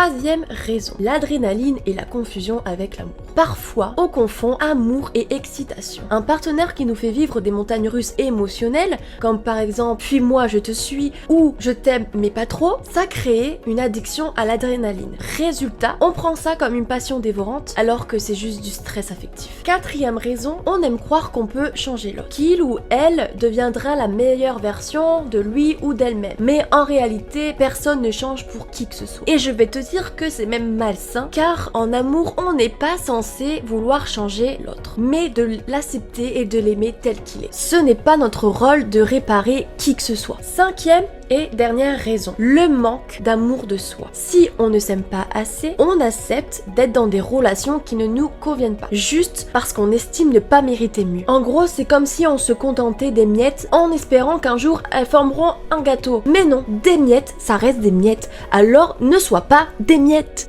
Troisième raison, l'adrénaline et la confusion avec l'amour. Parfois, on confond amour et excitation. Un partenaire qui nous fait vivre des montagnes russes émotionnelles, comme par exemple « Puis-moi, je te suis » ou « Je t'aime, mais pas trop », ça crée une addiction à l'adrénaline. Résultat, on prend ça comme une passion dévorante, alors que c'est juste du stress affectif. Quatrième raison, on aime croire qu'on peut changer l'autre, qu'il ou elle deviendra la meilleure version de lui ou d'elle-même. Mais en réalité, personne ne change pour qui que ce soit. Et je vais te dire que c'est même malsain, car en amour, on n'est pas censé vouloir changer l'autre, mais de l'accepter et de l'aimer tel qu'il est. Ce n'est pas notre rôle de réparer qui que ce soit. Cinquième et dernière raison, le manque d'amour de soi. Si on ne s'aime pas assez, on accepte d'être dans des relations qui ne nous conviennent pas, juste parce qu'on estime ne pas mériter mieux. En gros, c'est comme si on se contentait des miettes en espérant qu'un jour elles formeront un gâteau. Mais non, des miettes, ça reste des miettes, alors ne sois pas des miettes.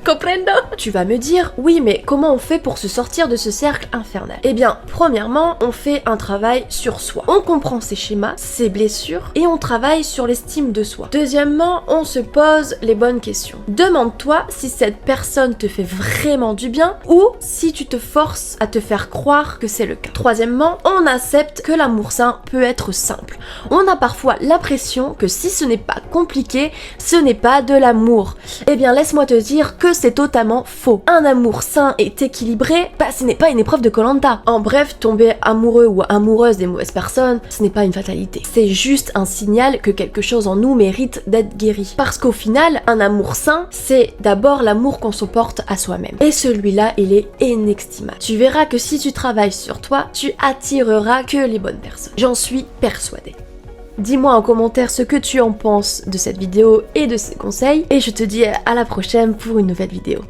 Comprendo? Tu vas me dire, oui, mais comment on fait pour se sortir de ce cercle infernal? Eh bien, premièrement, on fait un travail sur soi. On comprend ses schémas, ses blessures, et on travaille sur l'estime de soi. Deuxièmement, on se pose les bonnes questions. Demande-toi si cette personne te fait vraiment du bien, ou si tu te forces à te faire croire que c'est le cas. Troisièmement, on accepte que l'amour sain peut être simple. On a parfois l'impression que si ce n'est pas compliqué, ce n'est pas de l'amour. Eh bien, laisse-moi te dire que c'est totalement faux. Un amour sain et équilibré, ce n'est pas une épreuve de Koh-Lanta. En bref, tomber amoureux ou amoureuse des mauvaises personnes, ce n'est pas une fatalité. C'est juste un signal que quelque chose en nous mérite d'être guéri. Parce qu'au final, un amour sain, c'est d'abord l'amour qu'on se porte à soi-même. Et celui-là, il est inestimable. Tu verras que si tu travailles sur toi, tu attireras que les bonnes personnes. J'en suis persuadée. Dis-moi en commentaire ce que tu en penses de cette vidéo et de ces conseils, et je te dis à la prochaine pour une nouvelle vidéo.